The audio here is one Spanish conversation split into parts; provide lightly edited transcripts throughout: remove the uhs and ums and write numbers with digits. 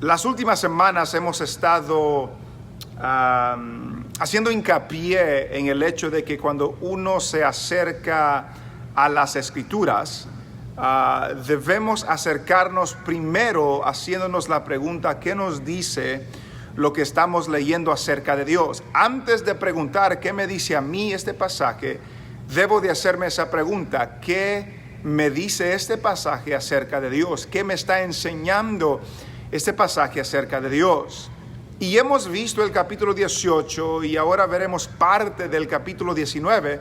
Las últimas semanas hemos estado haciendo hincapié en el hecho de que cuando uno se acerca a las Escrituras, debemos acercarnos primero haciéndonos la pregunta: ¿qué nos dice lo que estamos leyendo acerca de Dios? Antes de preguntar qué me dice a mí este pasaje, debo de hacerme esa pregunta: ¿qué me dice este pasaje acerca de Dios? ¿Qué me está enseñando este pasaje acerca de Dios? Y hemos visto el capítulo 18 y ahora veremos parte del capítulo 19,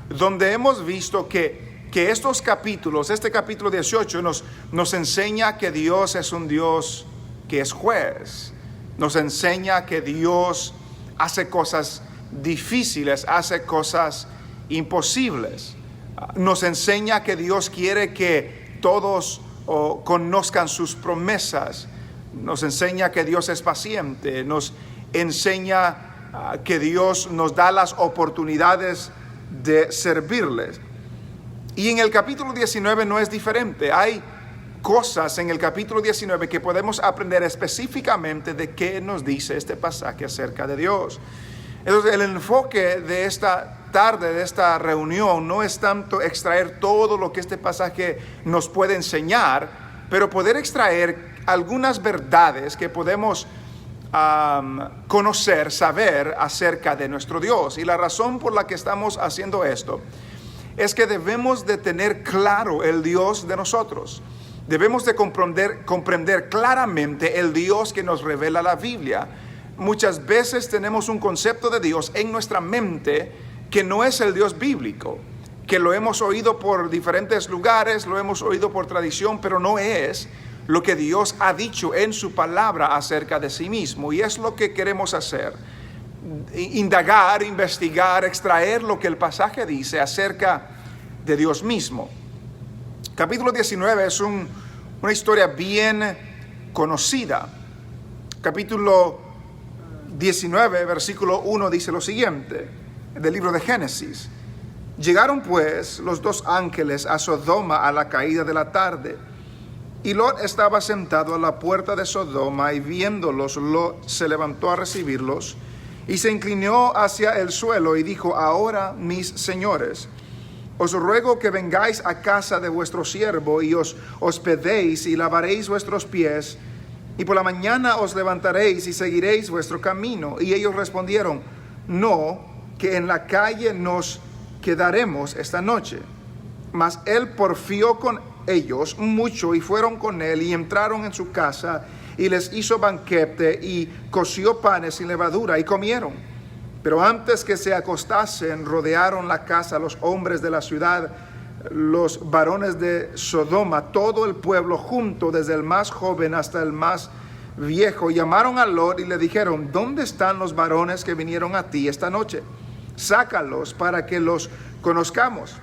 donde hemos visto que estos capítulos, este capítulo 18 nos enseña que Dios es un Dios que es juez. Nos enseña que Dios hace cosas difíciles, hace cosas imposibles. Nos enseña que Dios quiere que todos conozcan sus promesas. Nos enseña que Dios es paciente. Nos enseña que Dios nos da las oportunidades de servirles. Y en el capítulo 19 no es diferente. Hay cosas en el capítulo 19 que podemos aprender específicamente de qué nos dice este pasaje acerca de Dios. Entonces, el enfoque de esta tarde, de esta reunión, no es tanto extraer todo lo que este pasaje nos puede enseñar, pero poder extraer algunas verdades que podemos conocer, saber acerca de nuestro Dios. Y la razón por la que estamos haciendo esto es que debemos de tener claro el Dios de nosotros. Debemos de comprender claramente el Dios que nos revela la Biblia. Muchas veces tenemos un concepto de Dios en nuestra mente que no es el Dios bíblico, que lo hemos oído por diferentes lugares, lo hemos oído por tradición, pero no es lo que Dios ha dicho en su palabra acerca de sí mismo. Y es lo que queremos hacer: indagar, investigar, extraer lo que el pasaje dice acerca de Dios mismo. Capítulo 19 es una historia bien conocida. Capítulo 19, versículo 1 dice lo siguiente, del libro de Génesis: Llegaron pues los dos ángeles a Sodoma a la caída de la tarde, y Lot estaba sentado a la puerta de Sodoma, y viéndolos, Lot se levantó a recibirlos, y se inclinó hacia el suelo, y dijo: Ahora, mis señores, os ruego que vengáis a casa de vuestro siervo, y os hospedéis, y lavaréis vuestros pies, y por la mañana os levantaréis, y seguiréis vuestro camino. Y ellos respondieron: No, que en la calle nos quedaremos esta noche. Mas él porfió con ellos mucho, y fueron con él, y entraron en su casa, y les hizo banquete, y coció panes sin levadura, y comieron. Pero antes que se acostasen, rodearon la casa los hombres de la ciudad, los varones de Sodoma, todo el pueblo junto, desde el más joven hasta el más viejo. Llamaron a Lot y le dijeron: ¿Dónde están los varones que vinieron a ti esta noche? Sácalos para que los conozcamos.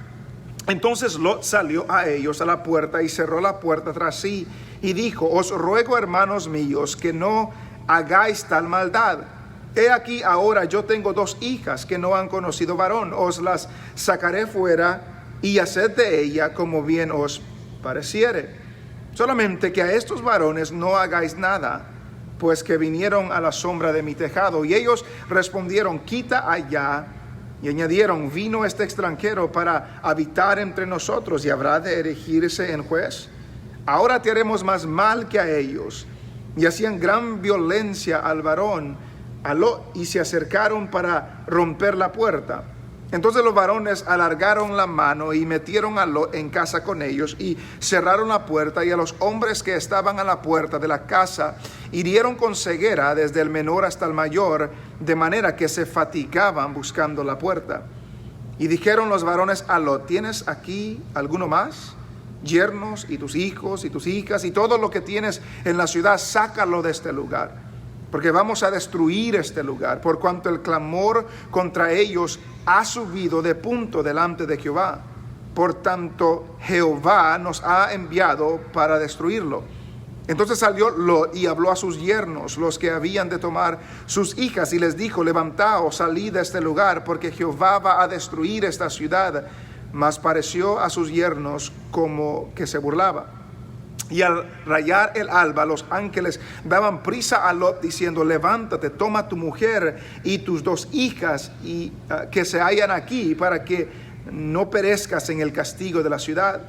Entonces Lot salió a ellos a la puerta y cerró la puerta tras sí, y dijo: Os ruego, hermanos míos, que no hagáis tal maldad. He aquí ahora yo tengo dos hijas que no han conocido varón. Os las sacaré fuera y haced de ella como bien os pareciere. Solamente que a estos varones no hagáis nada, pues que vinieron a la sombra de mi tejado. Y ellos respondieron: Quita allá. Y añadieron: ¿Vino este extranjero para habitar entre nosotros y habrá de erigirse en juez? Ahora te haremos más mal que a ellos. Y hacían gran violencia al varón, a Lot, y se acercaron para romper la puerta. Entonces los varones alargaron la mano y metieron a Lot en casa con ellos, y cerraron la puerta, y a los hombres que estaban a la puerta de la casa hirieron con ceguera desde el menor hasta el mayor, de manera que se fatigaban buscando la puerta. Y dijeron los varones a Lot: ¿Tienes aquí alguno más? Yernos, y tus hijos, y tus hijas, y todo lo que tienes en la ciudad, sácalo de este lugar, porque vamos a destruir este lugar, por cuanto el clamor contra ellos ha subido de punto delante de Jehová. Por tanto, Jehová nos ha enviado para destruirlo. Entonces salió Lot y habló a sus yernos, los que habían de tomar sus hijas, y les dijo: Levantaos, salid de este lugar, porque Jehová va a destruir esta ciudad. Mas pareció a sus yernos como que se burlaba. Y al rayar el alba, los ángeles daban prisa a Lot diciendo: levántate, toma tu mujer y tus 2 hijas y que se hallan aquí, para que no perezcas en el castigo de la ciudad.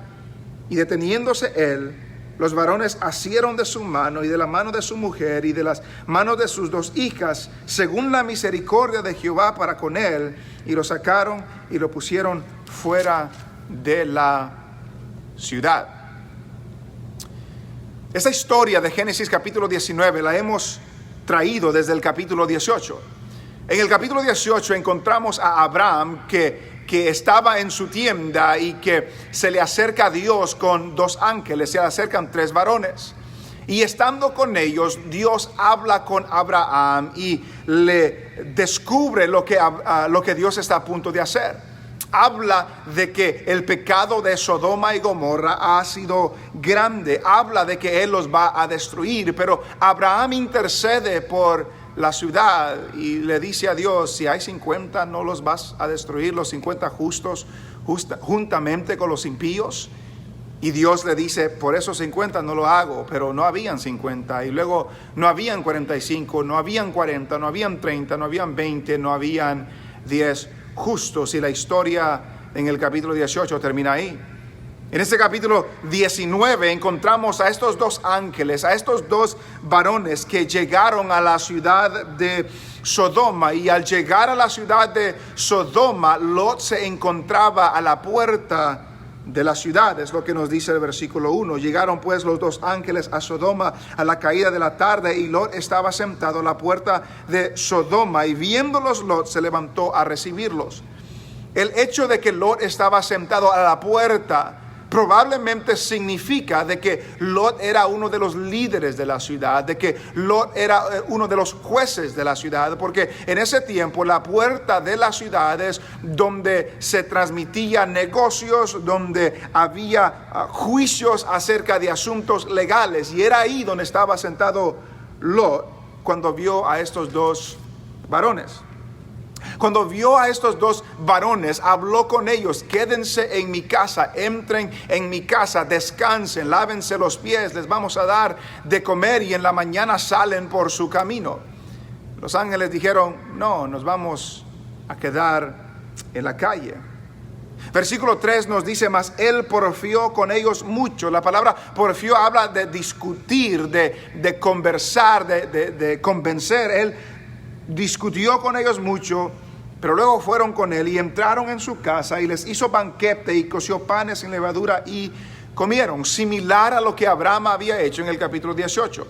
Y deteniéndose él, los varones asieron de su mano y de la mano de su mujer y de las manos de sus 2 hijas, según la misericordia de Jehová para con él, y lo sacaron y lo pusieron fuera de la ciudad. Esta historia de Génesis capítulo 19 la hemos traído desde el capítulo 18. En el capítulo 18 encontramos a Abraham que estaba en su tienda y que se le acerca a Dios con 2 ángeles, se le acercan 3 varones. Y estando con ellos, Dios habla con Abraham y le descubre lo que Dios está a punto de hacer. Habla de que el pecado de Sodoma y Gomorra ha sido grande. Habla de que Él los va a destruir. Pero Abraham intercede por la ciudad y le dice a Dios: si hay 50, ¿no los vas a destruir, los 50 justos, juntamente con los impíos? Y Dios le dice: por esos 50 no lo hago. Pero no habían 50, y luego no habían 45, no habían 40, no habían 30, no habían 20, no habían 10 justos. Y la historia en el capítulo 18 termina ahí. En este capítulo 19 encontramos a estos 2 ángeles, a estos 2 varones que llegaron a la ciudad de Sodoma. Y al llegar a la ciudad de Sodoma, Lot se encontraba a la puerta de la ciudad. Es lo que nos dice el versículo 1. Llegaron pues los 2 ángeles a Sodoma a la caída de la tarde, y Lot estaba sentado a la puerta de Sodoma, y viéndolos Lot se levantó a recibirlos. El hecho de que Lot estaba sentado a la puerta probablemente significa de que Lot era uno de los líderes de la ciudad, de que Lot era uno de los jueces de la ciudad, porque en ese tiempo la puerta de la ciudad es donde se transmitían negocios, donde había juicios acerca de asuntos legales, y era ahí donde estaba sentado Lot cuando vio a estos 2 varones. Cuando vio a estos 2 varones, habló con ellos: quédense en mi casa, entren en mi casa, descansen, lávense los pies, les vamos a dar de comer, y en la mañana salen por su camino. Los ángeles dijeron: no, nos vamos a quedar en la calle. Versículo 3 nos dice: mas él porfió con ellos mucho. La palabra porfió habla de discutir, de conversar, de convencer. Él discutió con ellos mucho, pero luego fueron con él y entraron en su casa, y les hizo banquete y coció panes sin levadura y comieron, similar a lo que Abraham había hecho en el capítulo 18.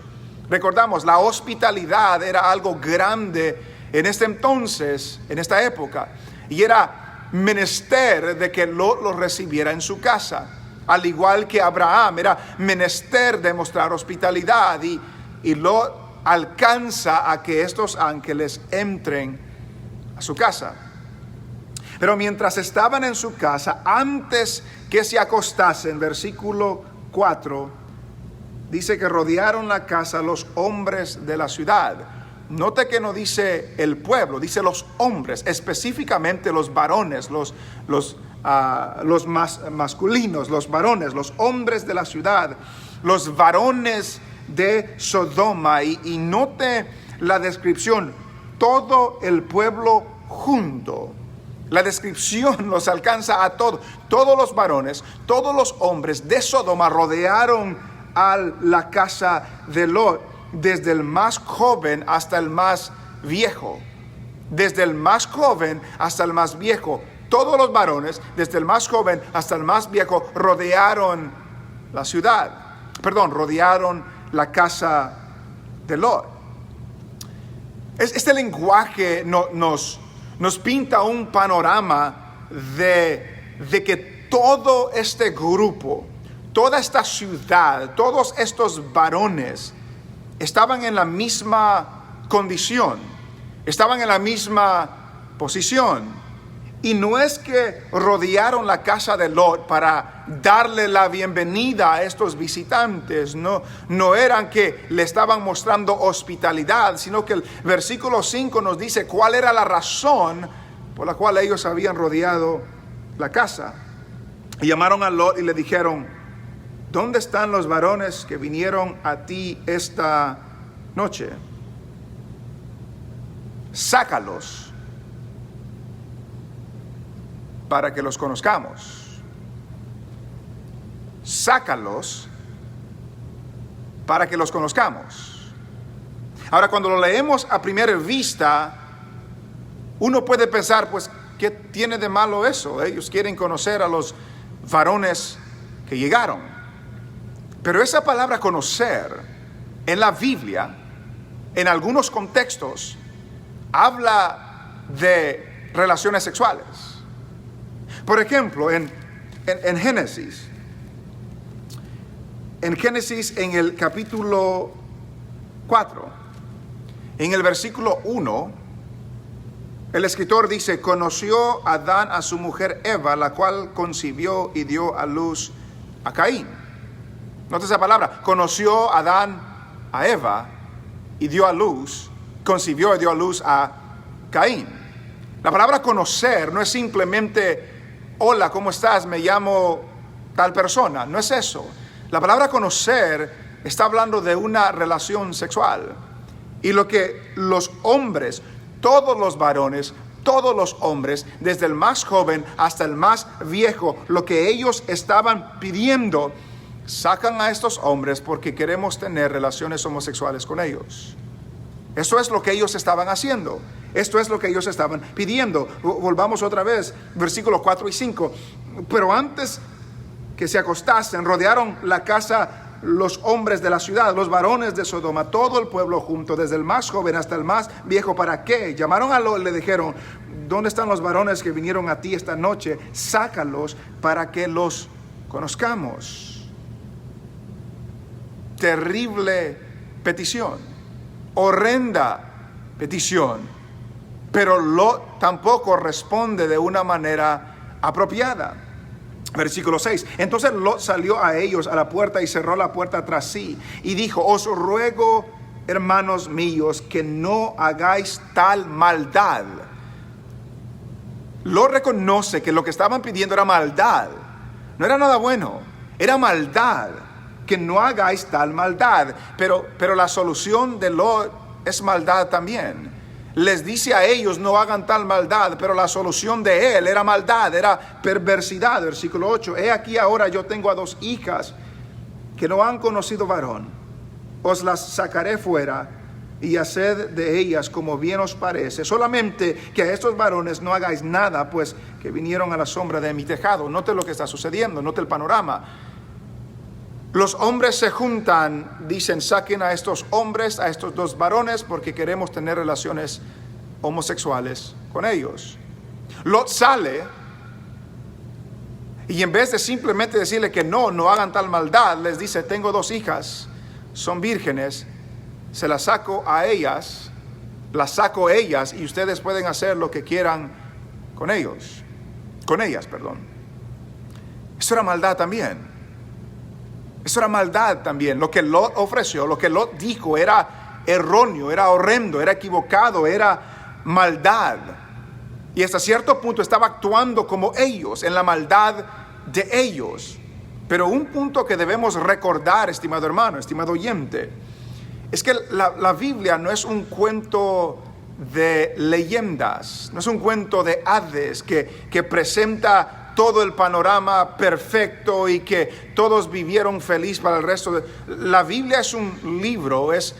Recordamos, la hospitalidad era algo grande en este entonces, en esta época, y era menester de que Lot los recibiera en su casa. Al igual que Abraham, era menester demostrar hospitalidad, y Lot alcanza a que estos ángeles entren a su casa. Pero mientras estaban en su casa, antes que se acostasen, versículo 4, dice que rodearon la casa los hombres de la ciudad. Note que no dice el pueblo, dice los hombres, específicamente los varones, los más masculinos, los varones, los hombres de la ciudad, los varones de Sodoma. Y note la descripción: todo el pueblo junto. La descripción los alcanza a todos. Todos los varones, todos los hombres de Sodoma rodearon a la casa de Lot, desde el más joven hasta el más viejo. Desde el más joven hasta el más viejo. Todos los varones, desde el más joven hasta el más viejo, rodearon la ciudad. Rodearon la casa de Lot. Este lenguaje nos pinta un panorama de que todo este grupo, toda esta ciudad, todos estos varones estaban en la misma condición, estaban en la misma posición. Y no es que rodearon la casa de Lot para darle la bienvenida a estos visitantes, no eran que le estaban mostrando hospitalidad, sino que el versículo 5 nos dice cuál era la razón por la cual ellos habían rodeado la casa. Y llamaron a Lot y le dijeron: ¿dónde están los varones que vinieron a ti esta noche? Sácalos para que los conozcamos. Sácalos para que los conozcamos. Ahora, cuando lo leemos a primera vista, uno puede pensar, pues, ¿qué tiene de malo eso? Ellos quieren conocer a los varones que llegaron. Pero esa palabra conocer en la Biblia, en algunos contextos, habla de relaciones sexuales. Por ejemplo, en Génesis, en el capítulo 4, en el versículo 1, el escritor dice: conoció Adán a su mujer Eva, la cual concibió y dio a luz a Caín. Nota esa palabra, conoció Adán a Eva y dio a luz, concibió y dio a luz a Caín. La palabra conocer no es simplemente, hola, ¿cómo estás? Me llamo tal persona. No es eso. La palabra conocer está hablando de una relación sexual. Y lo que los hombres, todos los varones, todos los hombres, desde el más joven hasta el más viejo, lo que ellos estaban pidiendo, sacan a estos hombres porque queremos tener relaciones homosexuales con ellos. Eso es lo que ellos estaban haciendo. Esto es lo que ellos estaban pidiendo. Volvamos otra vez, versículos 4 y 5. Pero antes que se acostasen, rodearon la casa los hombres de la ciudad, los varones de Sodoma, todo el pueblo junto, desde el más joven hasta el más viejo. ¿Para qué? Llamaron a Lot y le dijeron: ¿dónde están los varones que vinieron a ti esta noche? Sácalos para que los conozcamos. Terrible petición, horrenda petición, pero Lot tampoco responde de una manera apropiada. Versículo 6. Entonces Lot salió a ellos a la puerta y cerró la puerta tras sí y dijo: os ruego, hermanos míos, que no hagáis tal maldad. Lot reconoce que lo que estaban pidiendo era maldad, no era nada bueno, era maldad. Que no hagáis tal maldad. Pero la solución de Lot es maldad también. Les dice a ellos: no hagan tal maldad, pero la solución de él era maldad, era perversidad. Versículo 8. He aquí ahora yo tengo a 2 hijas que no han conocido varón. Os las sacaré fuera y haced de ellas como bien os parece. Solamente que a estos varones no hagáis nada, pues que vinieron a la sombra de mi tejado. Note lo que está sucediendo, note el panorama. Los hombres se juntan, dicen: saquen a estos hombres, a estos 2 varones, porque queremos tener relaciones homosexuales con ellos. Lot sale y en vez de simplemente decirle que no hagan tal maldad, les dice: tengo 2 hijas, son vírgenes, se las saco a ellas, las saco ellas y ustedes pueden hacer lo que quieran con ellos, con ellas, perdón. Eso era maldad también. Eso era maldad también. Lo que Lot ofreció, lo que Lot dijo era erróneo, era horrendo, era equivocado, era maldad. Y hasta cierto punto estaba actuando como ellos, en la maldad de ellos. Pero un punto que debemos recordar, estimado hermano, estimado oyente, es que la Biblia no es un cuento de leyendas, no es un cuento de hadas que presenta todo el panorama perfecto y que todos vivieron feliz para el resto. La Biblia es un libro, es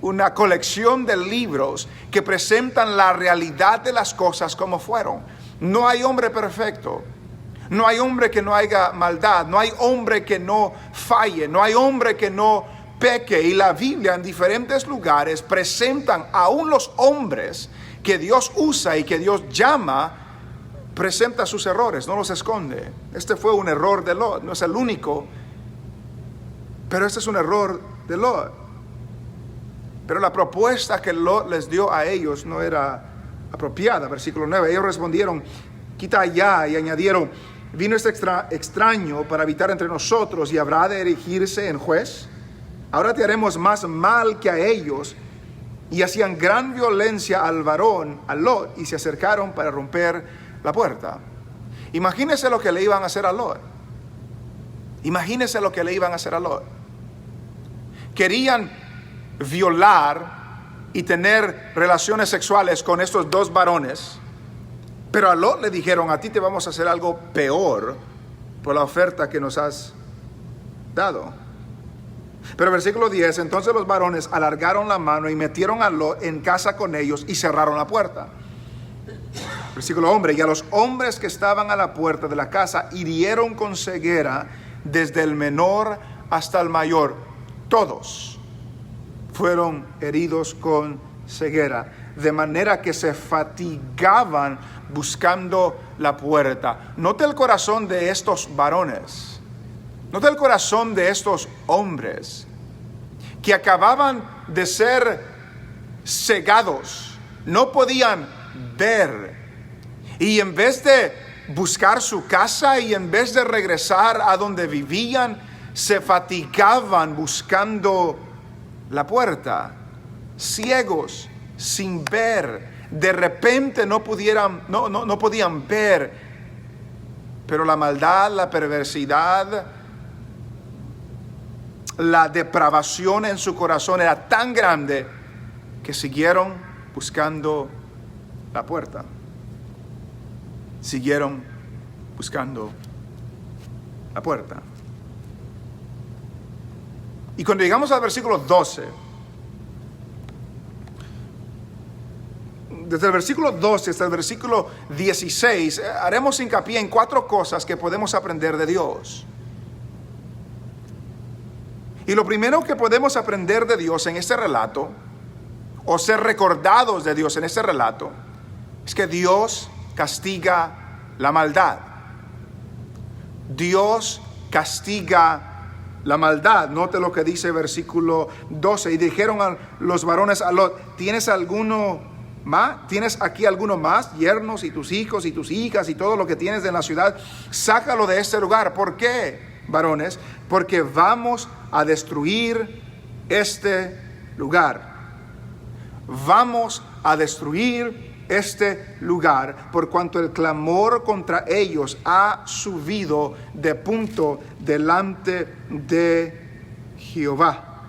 una colección de libros que presentan la realidad de las cosas como fueron. No hay hombre perfecto, no hay hombre que no haya maldad, no hay hombre que no falle, no hay hombre que no peque. Y la Biblia en diferentes lugares presentan aún los hombres que Dios usa y que Dios llama, presenta sus errores, no los esconde. Este fue un error de Lot, no es el único, pero este es un error de Lot. Pero la propuesta que Lot les dio a ellos no era apropiada. Versículo 9, ellos respondieron: quita allá, y añadieron: vino este extraño para habitar entre nosotros y habrá de erigirse en juez. Ahora te haremos más mal que a ellos. Y hacían gran violencia al varón, a Lot, y se acercaron para romper la puerta. Imagínense lo que le iban a hacer a Lot. Imagínense lo que le iban a hacer a Lot. Querían violar y tener relaciones sexuales con estos dos varones, pero a Lot le dijeron: a ti te vamos a hacer algo peor por la oferta que nos has dado. Pero versículo 10, entonces los varones alargaron la mano y metieron a Lot en casa con ellos y cerraron la puerta. Versículo 11, y a los hombres que estaban a la puerta de la casa hirieron con ceguera desde el menor hasta el mayor. Todos fueron heridos con ceguera, de manera que se fatigaban buscando la puerta. Note el corazón de estos varones. Note el corazón de estos hombres que acababan de ser cegados, no podían ver. Y en vez de buscar su casa y en vez de regresar a donde vivían, se fatigaban buscando la puerta, ciegos, sin ver. De repente no podían ver, pero la maldad, la perversidad, la depravación en su corazón era tan grande que siguieron buscando la puerta. Siguieron buscando la puerta. Y cuando llegamos al versículo 12, desde el versículo 12 hasta el versículo 16, haremos hincapié en 4 cosas que podemos aprender de Dios. Y lo primero que podemos aprender de Dios en este relato, o ser recordados de Dios en este relato, es que Dios castiga la maldad. Dios castiga la maldad. Note lo que dice versículo 12. Y dijeron a los varones a Lot: ¿tienes alguno más? ¿Tienes aquí alguno más? Yernos y tus hijos y tus hijas y todo lo que tienes en la ciudad, sácalo de este lugar. ¿Por qué, varones? Porque vamos a destruir este lugar. Vamos a destruir este lugar, por cuanto el clamor contra ellos ha subido de punto delante de Jehová.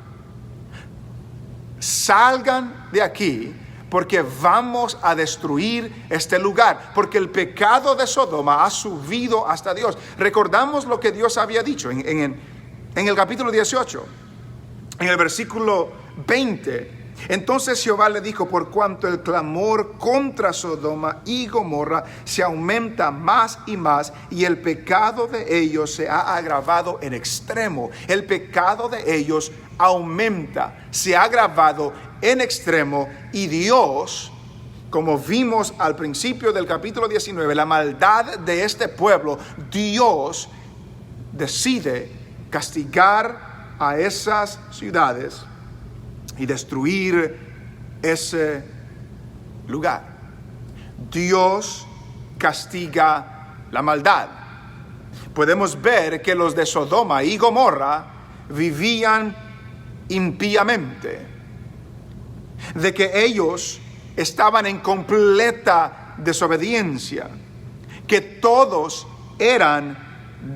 Salgan de aquí, porque vamos a destruir este lugar, porque el pecado de Sodoma ha subido hasta Dios. Recordamos lo que Dios había dicho en el capítulo 18, en el versículo 20. Entonces Jehová le dijo: por cuanto el clamor contra Sodoma y Gomorra se aumenta más y más, y el pecado de ellos se ha agravado en extremo. El pecado de ellos aumenta, se ha agravado en extremo, y Dios, como vimos al principio del capítulo 19, la maldad de este pueblo, Dios decide castigar a esas ciudades y destruir ese lugar. Dios castiga la maldad. Podemos ver que los de Sodoma y Gomorra vivían impíamente, de que ellos estaban en completa desobediencia, que todos eran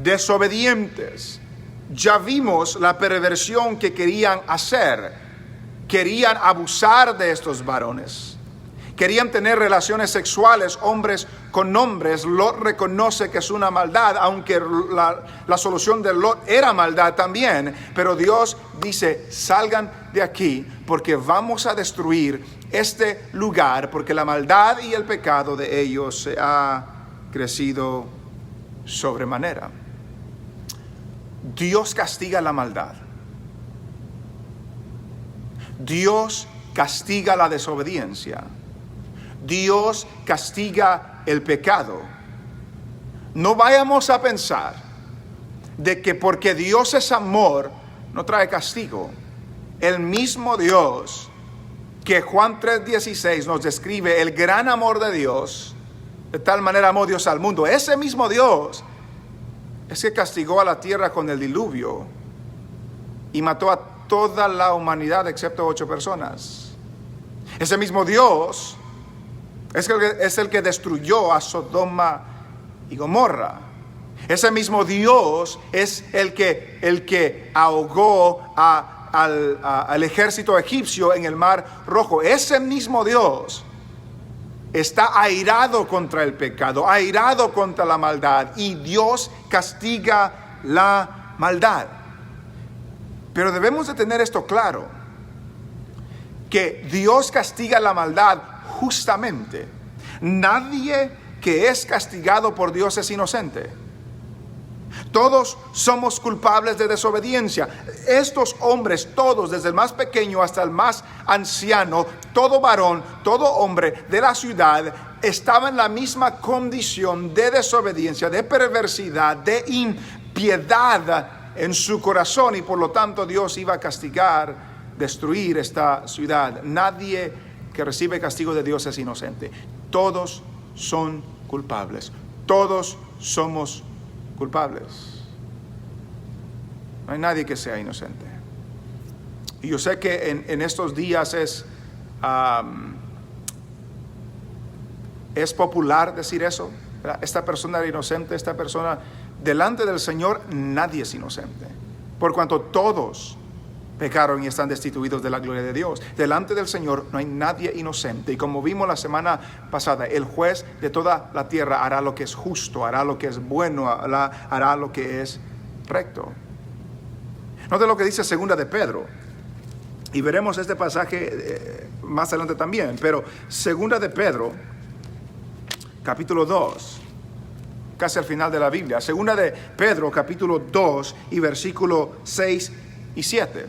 desobedientes. Ya vimos la perversión que querían hacer. Querían abusar de estos varones. Querían tener relaciones sexuales, hombres con hombres. Lot reconoce que es una maldad, aunque la solución de Lot era maldad también. Pero Dios dice: salgan de aquí, porque vamos a destruir este lugar, porque la maldad y el pecado de ellos se ha crecido sobremanera. Dios castiga la maldad. Dios castiga la desobediencia. Dios castiga el pecado. No vayamos a pensar de que porque Dios es amor no trae castigo. El mismo Dios que Juan 3:16 nos describe, el gran amor de Dios, de tal manera amó Dios al mundo. Ese mismo Dios es que castigó a la tierra con el diluvio y mató a toda la humanidad excepto 8 personas. Ese mismo Dios es el que destruyó a Sodoma y Gomorra. Ese mismo Dios es el que ahogó al ejército egipcio en el Mar Rojo. Ese mismo Dios está airado contra el pecado, airado contra la maldad, y Dios castiga la maldad. Pero debemos de tener esto claro, que Dios castiga la maldad justamente. Nadie que es castigado por Dios es inocente. Todos somos culpables de desobediencia. Estos hombres, todos, desde el más pequeño hasta el más anciano, todo varón, todo hombre de la ciudad, estaba en la misma condición de desobediencia, de perversidad, de impiedad en su corazón, y por lo tanto Dios iba a castigar, destruir esta ciudad. Nadie que recibe castigo de Dios es inocente. Todos son culpables. Todos somos culpables. No hay nadie que sea inocente. Y yo sé que en estos días es popular decir eso, ¿verdad? Esta persona era inocente, esta persona, delante del Señor nadie es inocente, por cuanto todos pecaron y están destituidos de la gloria de Dios. Delante del Señor no hay nadie inocente. Y como vimos la semana pasada, el juez de toda la tierra hará lo que es justo, hará lo que es bueno, hará lo que es recto. Note lo que dice segunda de Pedro. Y veremos este pasaje más adelante también. Pero segunda de Pedro, capítulo 2, casi al final de la Biblia. Segunda de Pedro, capítulo 2 y versículo 6 y 7.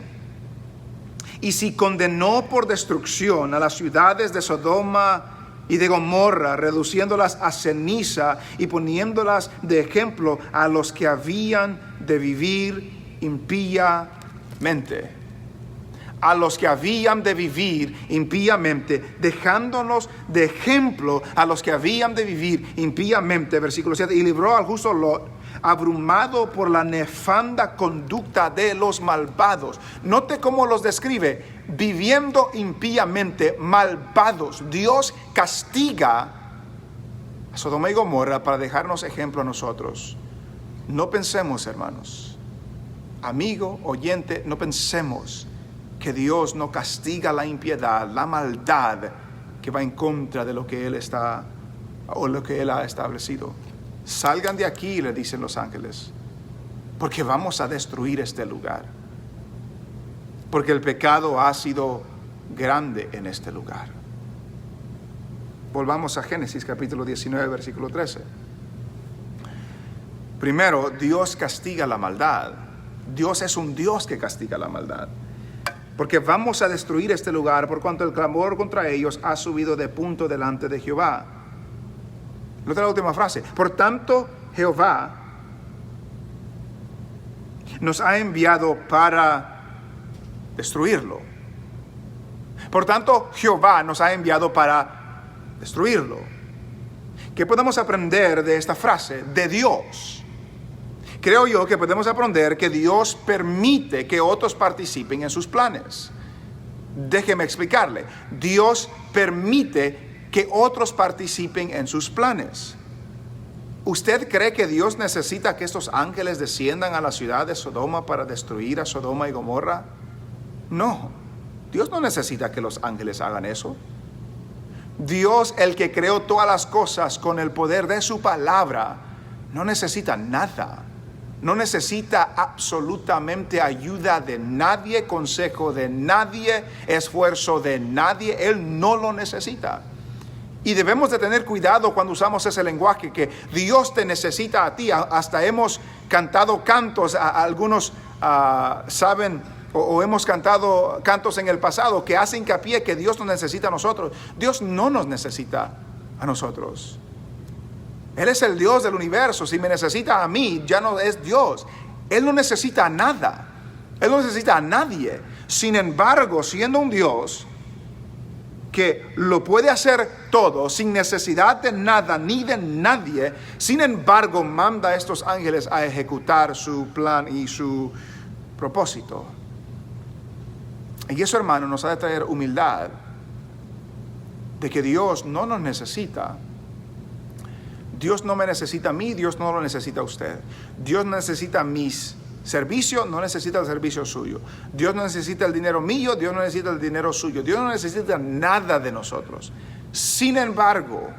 Y si condenó por destrucción a las ciudades de Sodoma y de Gomorra, reduciéndolas a ceniza y poniéndolas de ejemplo a los que habían de vivir impíamente. A los que habían de vivir impíamente, dejándonos de ejemplo a los que habían de vivir impíamente. Versículo 7. Y libró al justo Lot, abrumado por la nefanda conducta de los malvados. Note cómo los describe: viviendo impíamente, malvados. Dios castiga a Sodoma y Gomorra para dejarnos ejemplo a nosotros. No pensemos, hermanos, amigo, oyente, no pensemos que Dios no castiga la impiedad, la maldad que va en contra de lo que Él está o lo que Él ha establecido. Salgan de aquí, le dicen los ángeles, porque vamos a destruir este lugar. Porque el pecado ha sido grande en este lugar. Volvamos a Génesis capítulo 19, versículo 13. Primero, Dios castiga la maldad. Dios es un Dios que castiga la maldad. Porque vamos a destruir este lugar por cuanto el clamor contra ellos ha subido de punto delante de Jehová. Nota la última frase. Por tanto, Jehová nos ha enviado para destruirlo. Por tanto, Jehová nos ha enviado para destruirlo. ¿Qué podemos aprender de esta frase? De Dios. Creo yo que podemos aprender que Dios permite que otros participen en sus planes. Déjeme explicarle. Dios permite que otros participen en sus planes. ¿Usted cree que Dios necesita que estos ángeles desciendan a la ciudad de Sodoma para destruir a Sodoma y Gomorra? No. Dios no necesita que los ángeles hagan eso. Dios, el que creó todas las cosas con el poder de su palabra, no necesita nada. No necesita absolutamente ayuda de nadie, consejo de nadie, esfuerzo de nadie. Él no lo necesita. Y debemos de tener cuidado cuando usamos ese lenguaje, que Dios te necesita a ti. Hasta hemos cantado cantos, algunos saben o hemos cantado cantos en el pasado que hacen hincapié que Dios nos necesita a nosotros. Dios no nos necesita a nosotros. Él es el Dios del universo. Si me necesita a mí, ya no es Dios. Él no necesita a nada. Él no necesita a nadie. Sin embargo, siendo un Dios que lo puede hacer todo, sin necesidad de nada ni de nadie, sin embargo, manda a estos ángeles a ejecutar su plan y su propósito. Y eso, hermano, nos ha de traer humildad de que Dios no nos necesita. Dios no me necesita a mí, Dios no lo necesita a usted. Dios necesita mis servicios, no necesita el servicio suyo. Dios no necesita el dinero mío, Dios no necesita el dinero suyo. Dios no necesita nada de nosotros. Sin embargo,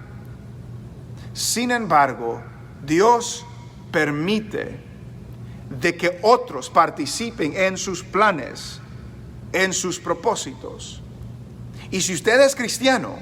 Dios permite de que otros participen en sus planes, en sus propósitos. Y si usted es cristiano,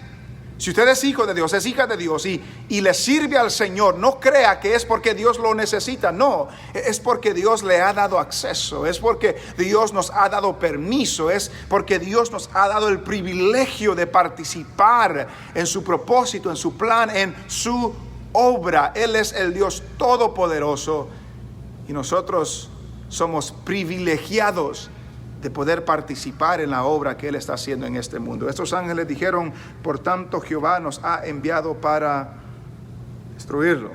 si usted es hijo de Dios, es hija de Dios y le sirve al Señor, no crea que es porque Dios lo necesita, no, es porque Dios le ha dado acceso, es porque Dios nos ha dado permiso, es porque Dios nos ha dado el privilegio de participar en su propósito, en su plan, en su obra. Él es el Dios todopoderoso y nosotros somos privilegiados de poder participar en la obra que Él está haciendo en este mundo. Estos ángeles dijeron, por tanto Jehová nos ha enviado para destruirlo.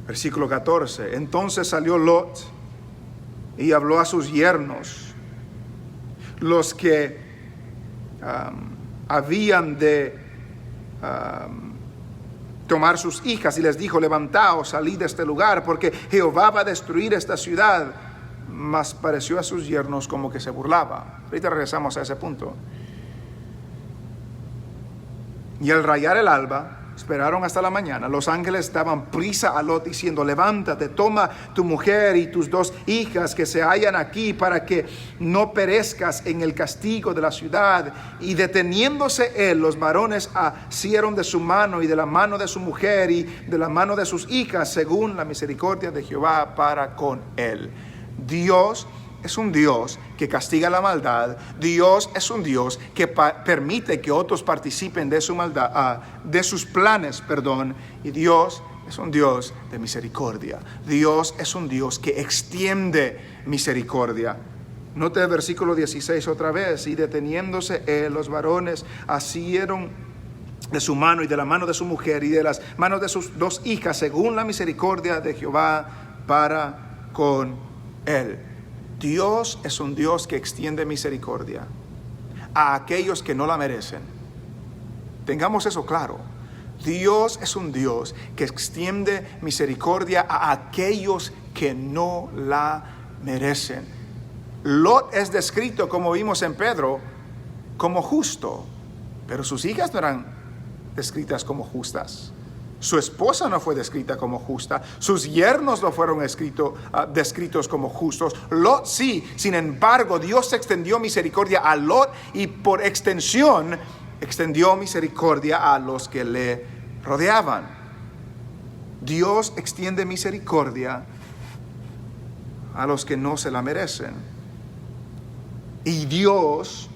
Versículo 14. Entonces salió Lot y habló a sus yernos, los que habían de tomar sus hijas, y les dijo, levantaos, salid de este lugar, porque Jehová va a destruir esta ciudad. Mas pareció a sus yernos como que se burlaba. Ahorita regresamos a ese punto. Y al rayar el alba, esperaron hasta la mañana. Los ángeles daban prisa a Lot diciendo, levántate, toma tu mujer y tus 2 hijas que se hallan aquí, para que no perezcas en el castigo de la ciudad. Y deteniéndose él, los varones asieron de su mano y de la mano de su mujer y de la mano de sus hijas, según la misericordia de Jehová para con él. Dios es un Dios que castiga la maldad. Dios es un Dios que permite que otros participen de su maldad, de sus planes, y Dios es un Dios de misericordia. Dios es un Dios que extiende misericordia. Note el versículo 16 otra vez. Y deteniéndose los varones asieron de su mano y de la mano de su mujer y de las manos de sus 2 hijas, según la misericordia de Jehová para con Él. Dios es un Dios que extiende misericordia a aquellos que no la merecen. Tengamos eso claro. Dios es un Dios que extiende misericordia a aquellos que no la merecen. Lot es descrito, como vimos en Pedro, como justo, pero sus hijas no eran descritas como justas. Su esposa no fue descrita como justa. Sus yernos no fueron descritos como justos. Lot sí. Sin embargo, Dios extendió misericordia a Lot y por extensión extendió misericordia a los que le rodeaban. Dios extiende misericordia a los que no se la merecen. Y Dios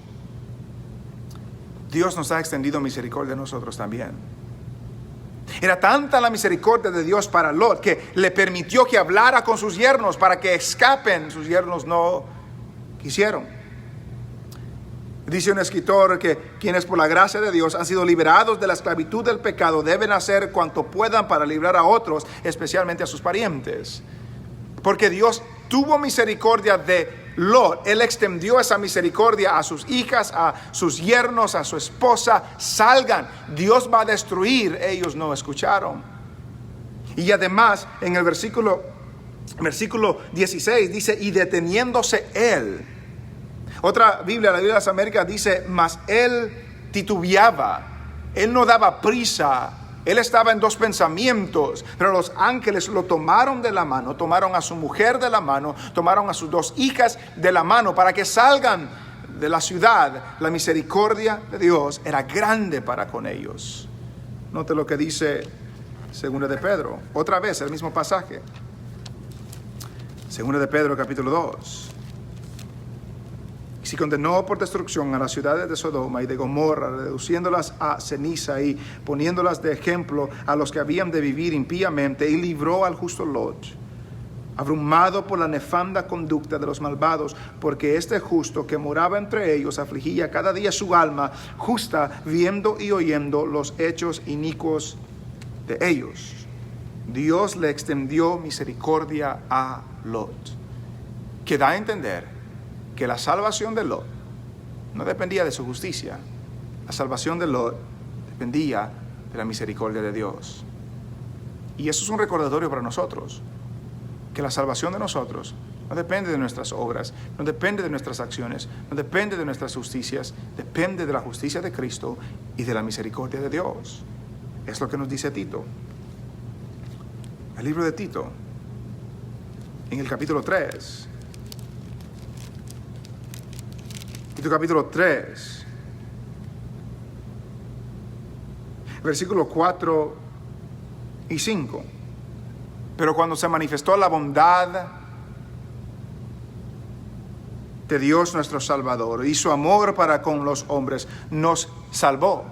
nos ha extendido misericordia a nosotros también. Era tanta la misericordia de Dios para Lot que le permitió que hablara con sus yernos para que escapen. Sus yernos no quisieron. Dice un escritor que quienes por la gracia de Dios han sido liberados de la esclavitud del pecado deben hacer cuanto puedan para librar a otros, especialmente a sus parientes. Porque Dios tuvo misericordia de Lot. Él extendió esa misericordia a sus hijas, a sus yernos, a su esposa. Salgan, Dios va a destruir. Ellos no escucharon. Y además en el versículo 16 dice, y deteniéndose él. Otra Biblia, la Biblia de las Américas, dice, mas él titubeaba. Él no daba prisa. Él estaba en 2 pensamientos, pero los ángeles lo tomaron de la mano, tomaron a su mujer de la mano, tomaron a sus 2 hijas de la mano para que salgan de la ciudad. La misericordia de Dios era grande para con ellos. Note lo que dice 2 de Pedro, otra vez el mismo pasaje. 2 de Pedro capítulo 2. Si condenó por destrucción a las ciudades de Sodoma y de Gomorra, reduciéndolas a ceniza y poniéndolas de ejemplo a los que habían de vivir impíamente, y libró al justo Lot, abrumado por la nefanda conducta de los malvados, porque este justo que moraba entre ellos afligía cada día su alma justa, viendo y oyendo los hechos inicuos de ellos. Dios le extendió misericordia a Lot, que da a entender que la salvación de Lot no dependía de su justicia. La salvación de Lot dependía de la misericordia de Dios. Y eso es un recordatorio para nosotros, que la salvación de nosotros no depende de nuestras obras, no depende de nuestras acciones, no depende de nuestras justicias, depende de la justicia de Cristo y de la misericordia de Dios. Es lo que nos dice Tito. El libro de Tito, en el capítulo 3. Tito capítulo 3, versículos 4 y 5. Pero cuando se manifestó la bondad de Dios nuestro Salvador y su amor para con los hombres, nos salvó,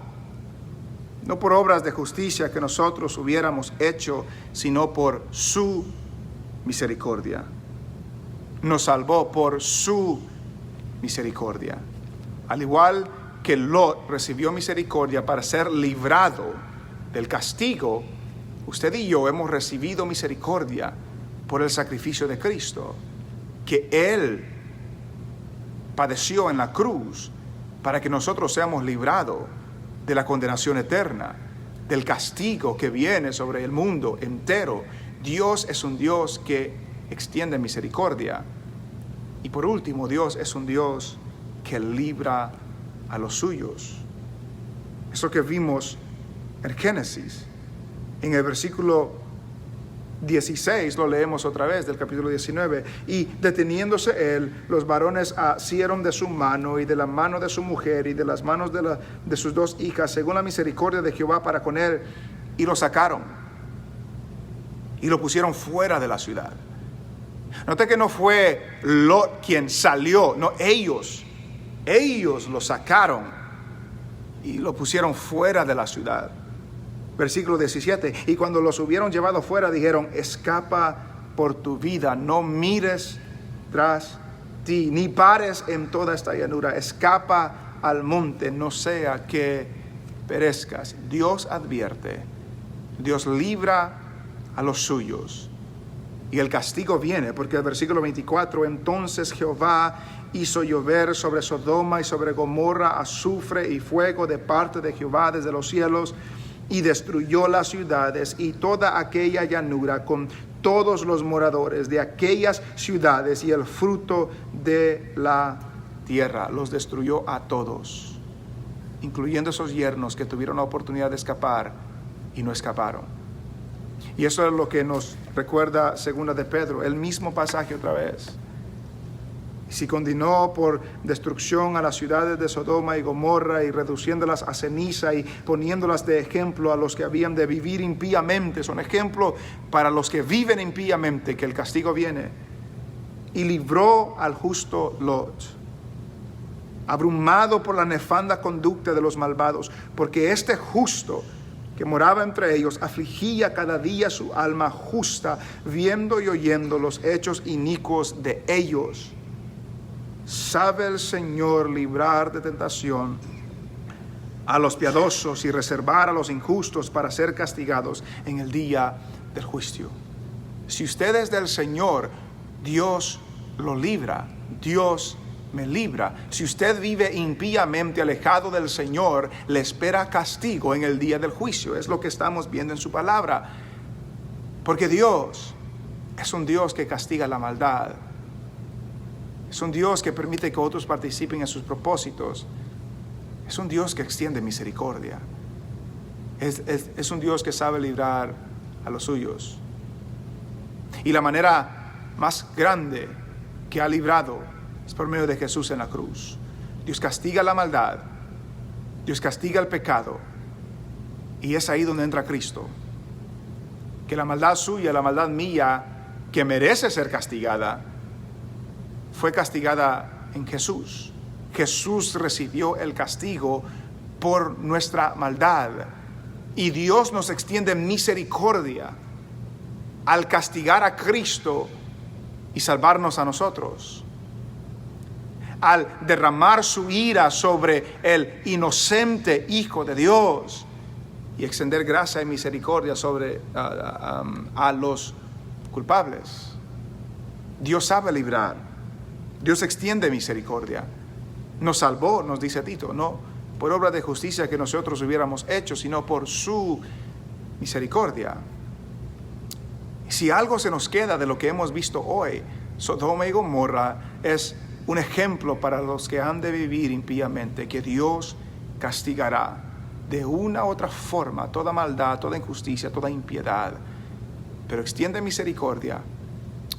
no por obras de justicia que nosotros hubiéramos hecho, sino por su misericordia. Nos salvó por su misericordia. Al igual que Lot recibió misericordia para ser librado del castigo, usted y yo hemos recibido misericordia por el sacrificio de Cristo, que Él padeció en la cruz para que nosotros seamos librados de la condenación eterna, del castigo que viene sobre el mundo entero. Dios es un Dios que extiende misericordia. Y por último, Dios es un Dios que libra a los suyos. Eso que vimos en Génesis, en el versículo 16, lo leemos otra vez del capítulo 19. Y deteniéndose él, los varones asieron de su mano y de la mano de su mujer y de las manos de sus dos hijas, según la misericordia de Jehová para con él, y lo sacaron y lo pusieron fuera de la ciudad. Note que no fue Lot quien salió, no, ellos lo sacaron y lo pusieron fuera de la ciudad. Versículo 17, y cuando los hubieron llevado fuera, dijeron: escapa por tu vida, no mires tras ti, ni pares en toda esta llanura, escapa al monte, no sea que perezcas. Dios advierte, Dios libra a los suyos, y el castigo viene, porque el versículo 24, entonces Jehová hizo llover sobre Sodoma y sobre Gomorra azufre y fuego de parte de Jehová desde los cielos, y destruyó las ciudades y toda aquella llanura con todos los moradores de aquellas ciudades y el fruto de la tierra. Los destruyó a todos, incluyendo esos yernos que tuvieron la oportunidad de escapar y no escaparon. Y eso es lo que nos recuerda segunda de Pedro, el mismo pasaje otra vez. Si condenó por destrucción a las ciudades de Sodoma y Gomorra y reduciéndolas a ceniza y poniéndolas de ejemplo a los que habían de vivir impíamente, son ejemplo para los que viven impíamente, que el castigo viene, y libró al justo Lot, abrumado por la nefanda conducta de los malvados, porque este justo que moraba entre ellos afligía cada día su alma justa, viendo y oyendo los hechos inicuos de ellos. Sabe el Señor librar de tentación a los piadosos y reservar a los injustos para ser castigados en el día del juicio. Si usted es del Señor, Dios lo libra, Dios me libra. Si usted vive impíamente alejado del Señor, le espera castigo en el día del juicio. Es lo que estamos viendo en su palabra. Porque Dios es un Dios que castiga la maldad. Es un Dios que permite que otros participen en sus propósitos. Es un Dios que extiende misericordia. Es un Dios que sabe librar a los suyos. Y la manera más grande que ha librado es por medio de Jesús en la cruz. Dios castiga la maldad, Dios castiga el pecado, y es ahí donde entra Cristo. Que la maldad suya, la maldad mía, que merece ser castigada, fue castigada en Jesús. Jesús recibió el castigo por nuestra maldad, y Dios nos extiende misericordia al castigar a Cristo y salvarnos a nosotros, al derramar su ira sobre el inocente Hijo de Dios y extender gracia y misericordia sobre a los culpables. Dios sabe librar, Dios extiende misericordia. Nos salvó, nos dice Tito, no por obra de justicia que nosotros hubiéramos hecho, sino por su misericordia. Si algo se nos queda de lo que hemos visto hoy, Sodoma y Gomorra es un ejemplo para los que han de vivir impíamente, que Dios castigará de una u otra forma toda maldad, toda injusticia, toda impiedad, pero extiende misericordia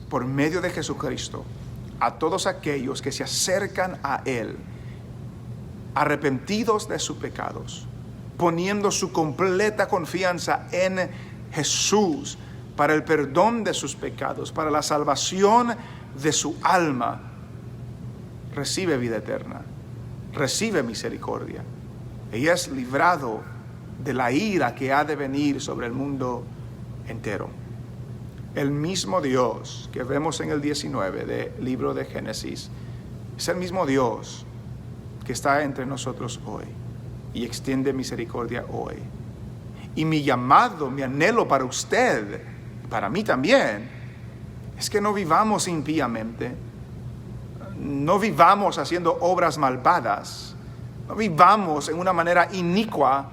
por medio de Jesucristo a todos aquellos que se acercan a Él, arrepentidos de sus pecados, poniendo su completa confianza en Jesús para el perdón de sus pecados, para la salvación de su alma. Recibe vida eterna, recibe misericordia y es librado de la ira que ha de venir sobre el mundo entero. El mismo Dios que vemos en el 19 del libro de Génesis es el mismo Dios que está entre nosotros hoy y extiende misericordia hoy. Y mi llamado, mi anhelo para usted, para mí también, es que no vivamos impíamente, no vivamos haciendo obras malvadas, no vivamos en una manera inicua,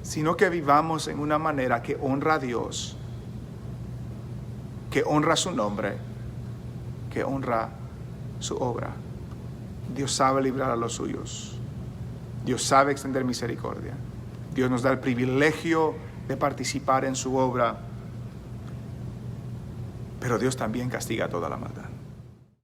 sino que vivamos en una manera que honra a Dios, que honra su nombre, que honra su obra. Dios sabe librar a los suyos. Dios sabe extender misericordia. Dios nos da el privilegio de participar en su obra, pero Dios también castiga toda la maldad.